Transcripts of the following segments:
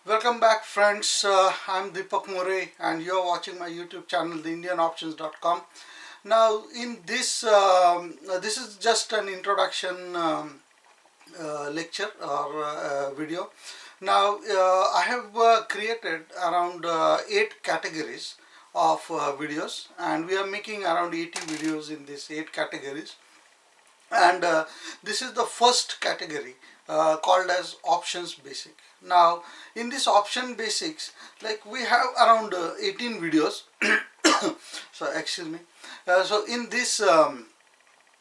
Welcome back, friends. I'm Deepak More, and you're watching my YouTube channel, TheIndianOptions.com. Now, in this is just an introduction lecture or video. Now, I have created around 8 categories of videos, and we are making around 80 videos in these 8 categories. And this is the first category called as options basic. Now in this option basics, like we have around 18 videos. So excuse me. So in this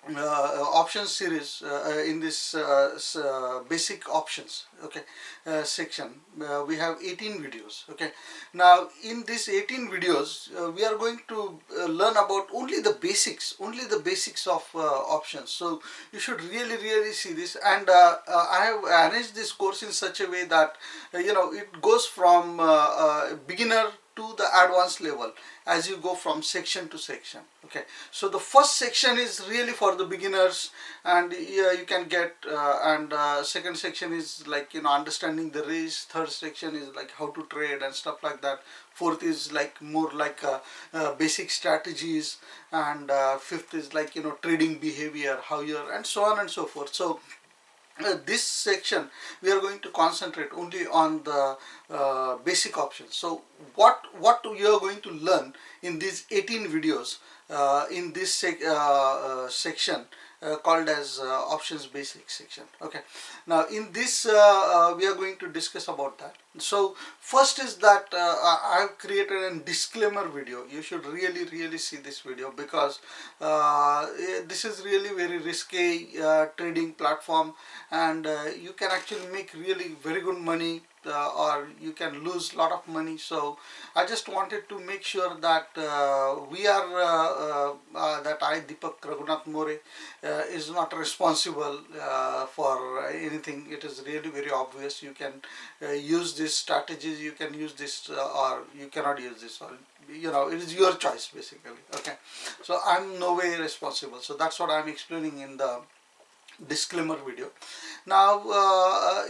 options series, in this basic options, okay, section, we have 18 videos. Okay, now in these 18 videos we are going to learn about only the basics of options. So you should really see this. And I have arranged this course in such a way that it goes from beginner to the advanced level as you go from section to section. Okay, so the first section is really for the beginners, and you can get and second section is like understanding the risk. Third section is like how to trade and stuff like that. Fourth is like more like basic strategies, and fifth is like trading behavior, how you're, and so on and so forth. So this section we are going to concentrate only on the basic options. So what you are going to learn in these 18 videos in this section called as options basic section. Okay, now in this we are going to discuss about that. So first is that I have created a disclaimer video. You should really see this video, because this is really very risky trading platform, and you can actually make really very good money, or you can lose a lot of money. So I just wanted to make sure that that I, Deepak Raghunath More, is not responsible for anything. It is really very obvious. You can use these strategies, you can use this, or you cannot use this, or it is your choice basically. Okay, so I'm no way responsible. So that's what I'm explaining in the disclaimer video. Now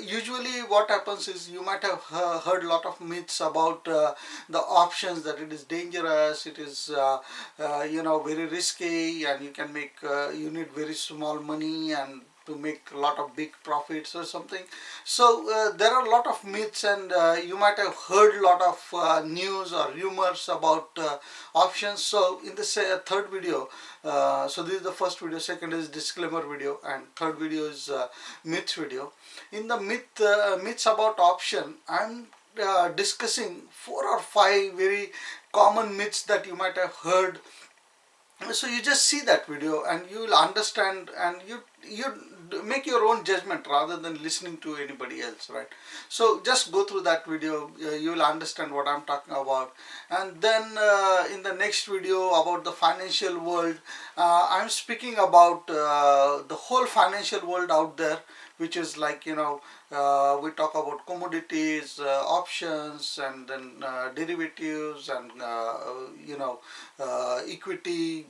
usually what happens is, you might have heard a lot of myths about the options, that it is dangerous, it is very risky, and you can make you need very small money and to make a lot of big profits or something. So there are a lot of myths, and you might have heard a lot of news or rumors about options. So in this third video, so this is the first video, second is disclaimer video, and third video is myths video. In the myths about option, I'm discussing 4 or 5 very common myths that you might have heard. So you just see that video and you will understand, and you make your own judgment rather than listening to anybody else, right? So just go through that video, you will understand what I'm talking about. And then in the next video about the financial world, I'm speaking about the whole financial world out there, which is like we talk about commodities, options, and then derivatives, and equity,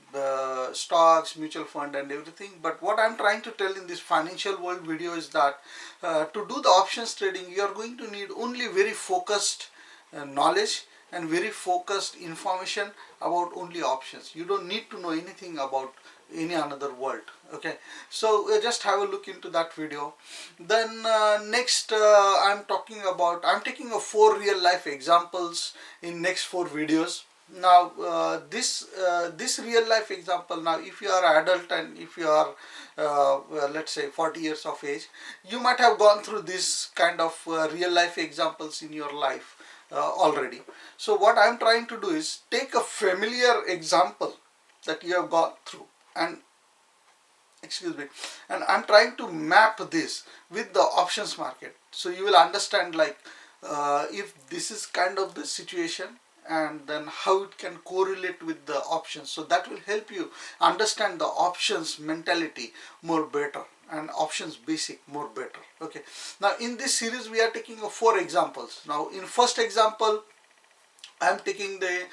stocks, mutual fund, and everything. But what I'm trying to tell in this financial world video is that to do the options trading, you are going to need only very focused knowledge and very focused information about only options. You don't need to know anything about any another world. Okay, so just have a look into that video. Then next I'm taking 4 real life examples in next 4 videos. Now this real life example, now if you are adult and if you are let's say 40 years of age, you might have gone through this kind of real life examples in your life already. So what I'm trying to do is take a familiar example that you have gone through, and excuse me, and I'm trying to map this with the options market. So you will understand, like if this is kind of the situation, and then how it can correlate with the options. So that will help you understand the options mentality more better, and options basic more better. Okay, now in this series we are taking 4 examples. Now in first example, I am taking the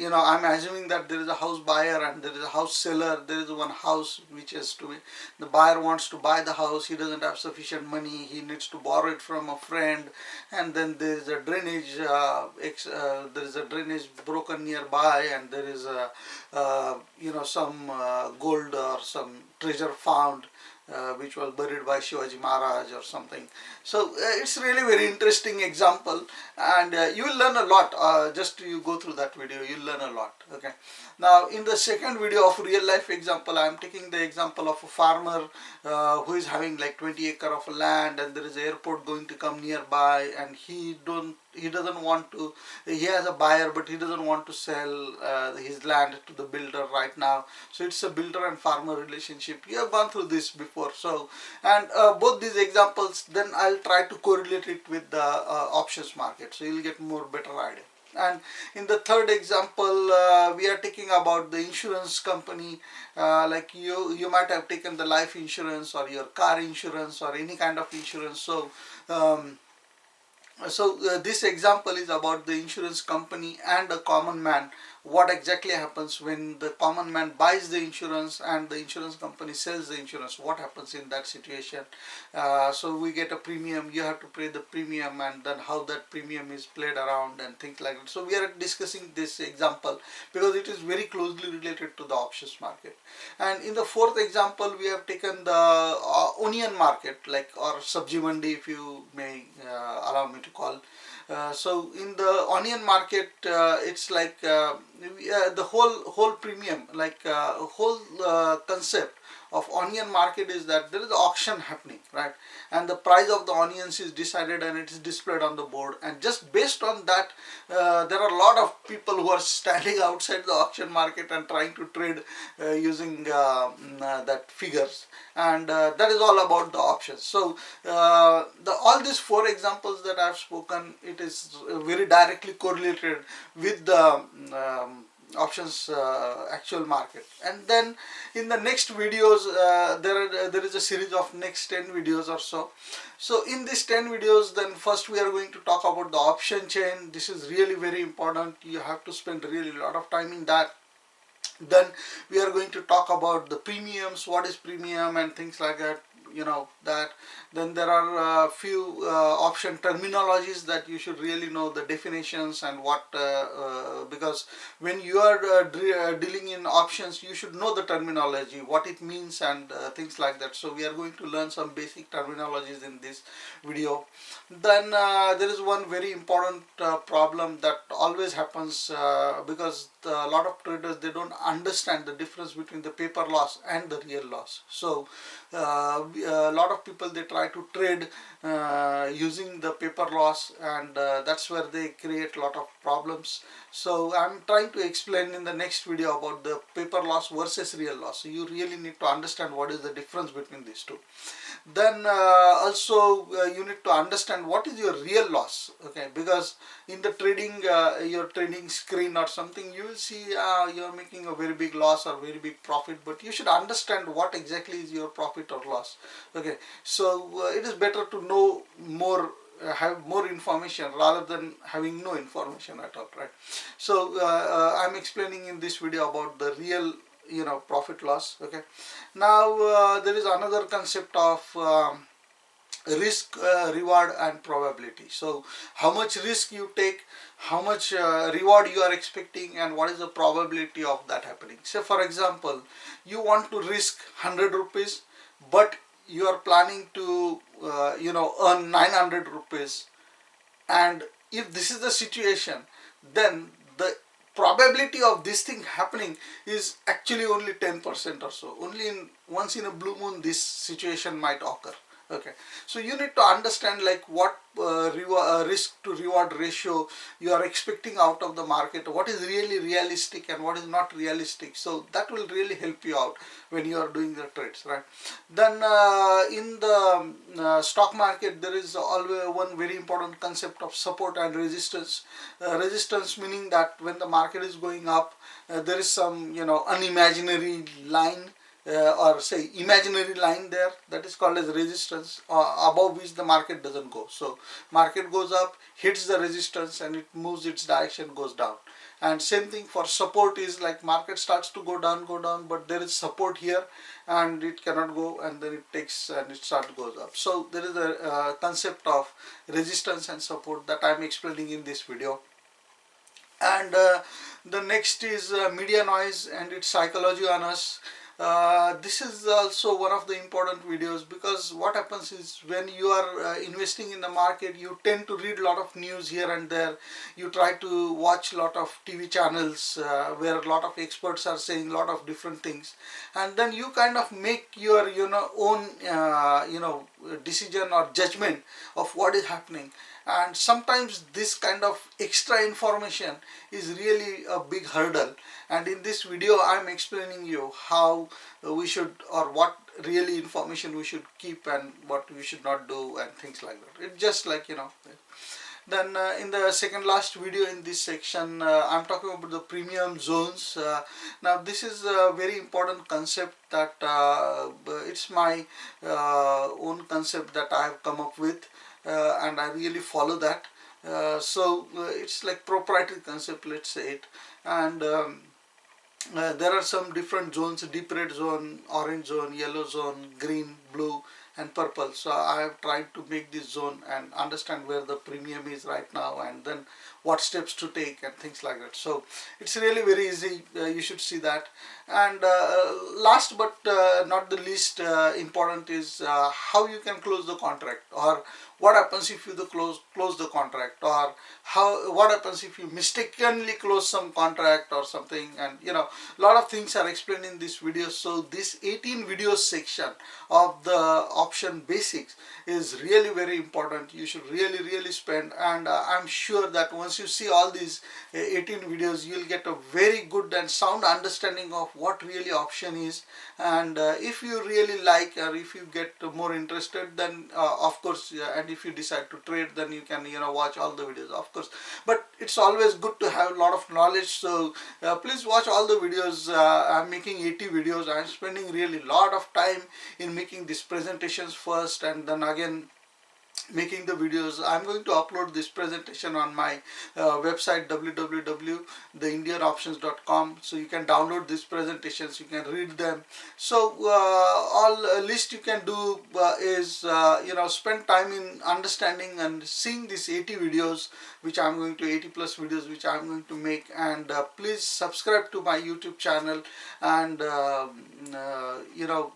I'm assuming that there is a house buyer and there is a house seller. There is one house which is to be, the buyer wants to buy the house. He doesn't have sufficient money. He needs to borrow it from a friend, and then there is a drainage. There is a drainage broken nearby, and there is a some gold or some treasure found, which was buried by Shivaji Maharaj or something. So it's really very interesting example, and you will learn a lot. Just you go through that video, you'll learn a lot. Okay. Now in the second video of real life example, I am taking the example of a farmer who is having like 20 acre of land, and there is an airport going to come nearby, and he doesn't want to, he has a buyer but he doesn't want to sell his land to the builder right now. So it's a builder and farmer relationship. You have gone through this before. So, and both these examples, then I'll try to correlate it with the options market, so you'll get more better idea. And in the third example, we are taking about the insurance company. Like you might have taken the life insurance or your car insurance or any kind of insurance. So this example is about the insurance company and a common man. What exactly happens when the common man buys the insurance and the insurance company sells the insurance? What happens in that situation? So we get a premium, you have to pay the premium, and then how that premium is played around and things like that. So we are discussing this example because it is very closely related to the options market. And in the fourth example, we have taken the onion market, like, or sabji mandi, if you may allow me to call. So in the onion market, it's like the whole premium, like whole concept of onion market is that there is an auction happening, right? And the price of the onions is decided and it is displayed on the board, and just based on that, there are a lot of people who are standing outside the auction market and trying to trade using that figures, and that is all about the options. So all these four examples that I have spoken, it is very directly correlated with the options actual market. And then in the next videos, there is a series of next 10 videos or so. So in these 10 videos, then first we are going to talk about the option chain. This is really very important. You have to spend really a lot of time in that. Then we are going to talk about the premiums, what is premium and things like that, that. Then there are a few option terminologies that you should really know the definitions and what, because when you are dealing in options, you should know the terminology, what it means, and things like that. So we are going to learn some basic terminologies in this video. Then there is one very important problem that always happens because a lot of traders, they don't understand the difference between the paper loss and the real loss. So a lot of people, they try to trade using the paper loss, and that's where they create a lot of problems. So I'm trying to explain in the next video about the paper loss versus real loss. So you really need to understand what is the difference between these two. Then also you need to understand what is your real loss, okay? Because in the trading, your trading screen or something, you will see you're making a very big loss or very big profit, but you should understand what exactly is your profit or loss, okay? So it is better to know more, have more information rather than having no information at all, right? So I'm explaining in this video about the real profit loss, okay? Now there is another concept of risk, reward and probability. So how much risk you take, how much reward you are expecting, and what is the probability of that happening. Say for example, you want to risk 100 rupees, but you are planning to earn 900 rupees, and if this is the situation, then the probability of this thing happening is actually only 10% or so. Only in once in a blue moon this situation might occur, okay? So you need to understand like what risk to reward ratio you are expecting out of the market, what is really realistic and what is not realistic. So that will really help you out when you are doing the trades, right? Then in the stock market, there is always one very important concept of support and resistance. Resistance meaning that when the market is going up, there is some unimaginary line, or say imaginary line there, that is called as resistance, above which the market doesn't go. So market goes up, hits the resistance, and it moves its direction, goes down. And same thing for support is like market starts to go down, but there is support here and it cannot go, and then it takes and it starts goes up. So there is a concept of resistance and support that I am explaining in this video. And the next is media noise and its psychology on us. This is also one of the important videos, because what happens is when you are investing in the market, you tend to read a lot of news here and there. You try to watch a lot of TV channels where a lot of experts are saying a lot of different things, and then you kind of make your own decision or judgment of what is happening. And sometimes this kind of extra information is really a big hurdle, and in this video I am explaining you how we should, or what really information we should keep and what we should not do and things like that. It's just like then in the second last video in this section, I'm talking about the premium zones. Now this is a very important concept that it's my own concept that I have come up with, and I really follow that. It's like proprietary concept, let's say it. And there are some different zones: deep red zone, orange zone, yellow zone, green, blue and purple. So I have tried to make this zone and understand where the premium is right now, and then what steps to take and things like that. So it's really very easy. You should see that. And last but not the least important is how you can close the contract, or what happens if you close the contract, or what happens if you mistakenly close some contract or something. And a lot of things are explained in this video. So this 18 videos section of the option basics is really very important. You should really spend, and I'm sure that once you see all these 18 videos, you'll get a very good and sound understanding of what really option is. And if you really like, or if you get more interested, then of course, and if you decide to trade, then you can watch all the videos, of course. But it's always good to have a lot of knowledge, so please watch all the videos. I'm making 80 videos. I'm spending really a lot of time in making these presentations first, and then again making the videos. I'm going to upload this presentation on my website www.TheIndianOptions.com, so you can download these presentations, you can read them. So all least you can do is spend time in understanding and seeing these 80 videos which I'm going to 80 plus videos which I'm going to make. And please subscribe to my YouTube channel, and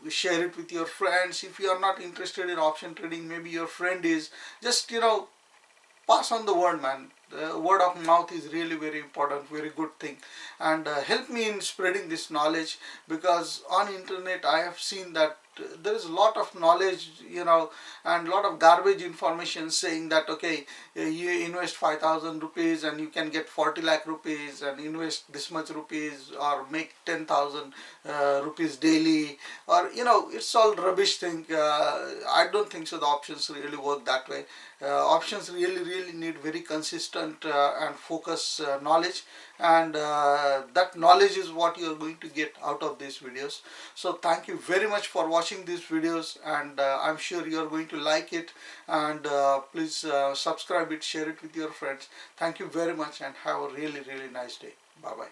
share it with your friends. If you are not interested in option trading, maybe your friend is, just pass on the word, man. The word of mouth is really very important, very good thing. And help me in spreading this knowledge, because on internet I have seen that there is a lot of knowledge, and a lot of garbage information saying that okay, you invest 5,000 rupees and you can get 40 lakh rupees, and invest this much rupees, or make 10,000 rupees daily, or it's all rubbish thing. I don't think so the options really work that way. Options really need very consistent and focus knowledge, and that knowledge is what you are going to get out of these videos. So thank you very much for watching these videos, and I'm sure you are going to like it. And please subscribe it, share it with your friends. Thank you very much, and have a really nice day. Bye bye.